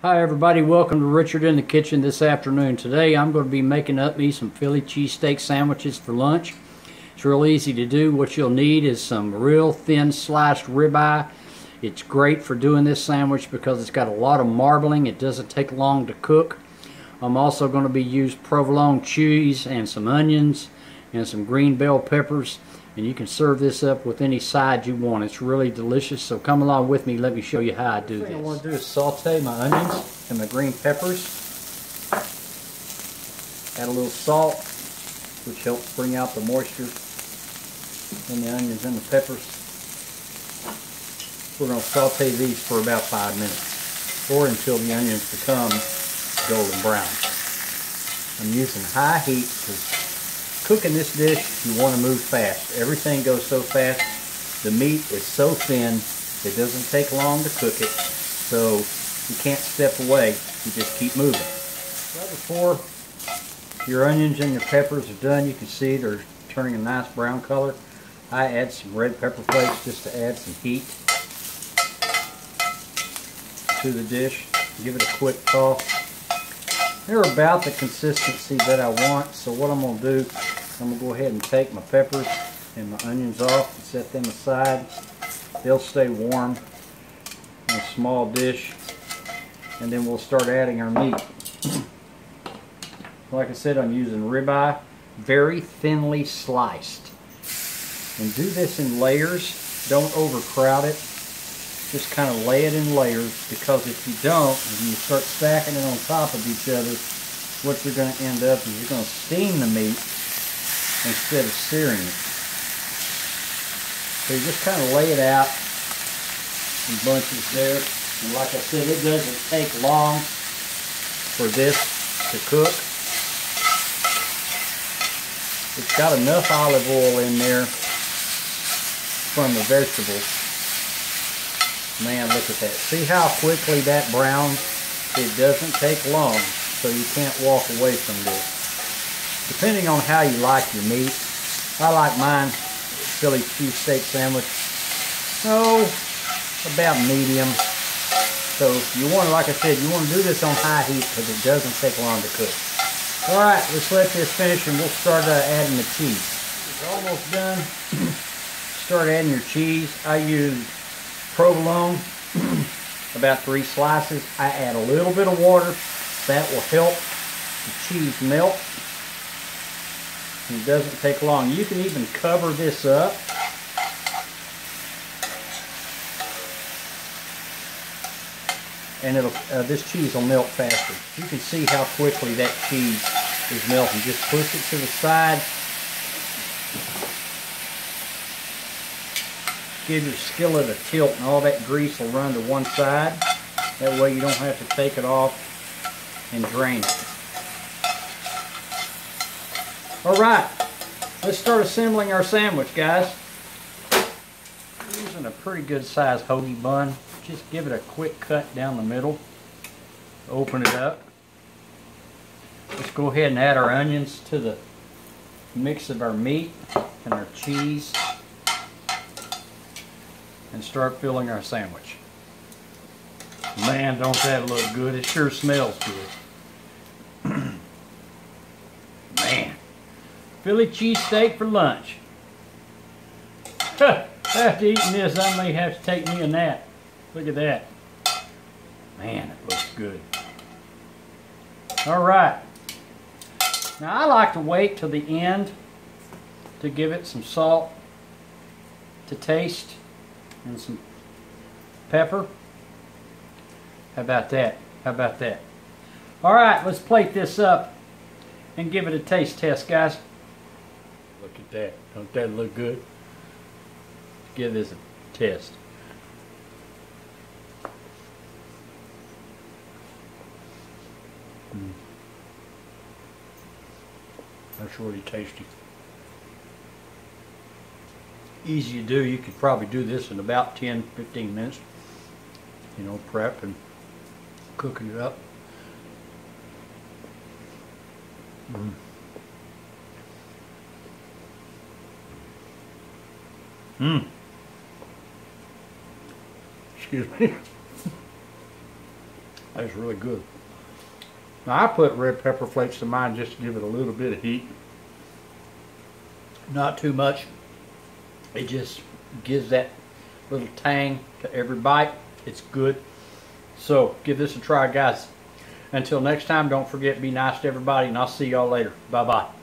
Hi everybody, welcome to Richard in the Kitchen this afternoon. Today I'm going to be making up me some Philly cheesesteak sandwiches for lunch. It's real easy to do. What you'll need is some real thin sliced ribeye. It's great for doing this sandwich because it's got a lot of marbling. It doesn't take long to cook. I'm also going to be using provolone cheese and some onions and some green bell peppers. And you can serve this up with any side you want. It's really delicious. So come along with me. Let me show you how I do this. What I want to do is saute my onions and my green peppers. Add a little salt, which helps bring out the moisture in the onions and the peppers. We're going to saute these for about 5 minutes, or until the onions become golden brown. I'm using high heat because cooking this dish, you want to move fast. Everything goes so fast. The meat is so thin, it doesn't take long to cook it. So you can't step away. You just keep moving. Right before your onions and your peppers are done, you can see they're turning a nice brown color. I add some red pepper flakes just to add some heat to the dish. Give it a quick toss. They're about the consistency that I want, so what I'm going to do, I'm going to go ahead and take my peppers and my onions off and set them aside. They'll stay warm in a small dish, and then we'll start adding our meat. Like I said, I'm using ribeye, very thinly sliced. And do this in layers. Don't overcrowd it. Just kind of lay it in layers, because if you don't, and you start stacking it on top of each other, what you're going to end up is you're going to steam the meat instead of searing it. So you just kind of lay it out in bunches there. And like I said, it doesn't take long for this to cook. It's got enough olive oil in there from the vegetables. Man, look at that. See how quickly that browns? It doesn't take long, so you can't walk away from this. Depending on how you like your meat, I like mine Philly cheesesteak sandwich, about medium. So you want to, like I said, you want to do this on high heat because it doesn't take long to cook. Alright, let's let this finish and we'll start adding the cheese. It's almost done. Start adding your cheese. I use provolone, about 3 slices. I add a little bit of water. That will help the cheese melt. It doesn't take long. You can even cover this up. And this cheese will melt faster. You can see how quickly that cheese is melting. Just push it to the side. Give your skillet a tilt and all that grease will run to one side. That way you don't have to take it off and drain it. Alright, let's start assembling our sandwich, guys. I'm using a pretty good sized hoagie bun. Just give it a quick cut down the middle. Open it up. Let's go ahead and add our onions to the mix of our meat and our cheese, and start filling our sandwich. Man, don't that look good. It sure smells good. Man, Philly cheesesteak for lunch. After eating this, I may have to take me a nap. Look at that. Man, it looks good. Alright. Now I like to wait till the end to give it some salt to taste and some pepper. How about that? How about that? Alright, let's plate this up and give it a taste test, guys. Look at that. Don't that look good? Give this a test. That's really tasty. Easy to do. You could probably do this in about 10-15 minutes. You know, prep and cooking it up. Excuse me. That's really good. Now I put red pepper flakes in mine just to give it a little bit of heat. Not too much. It just gives that little tang to every bite. It's good. So give this a try, guys. Until next time, don't forget, be nice to everybody, and I'll see y'all later. Bye-bye.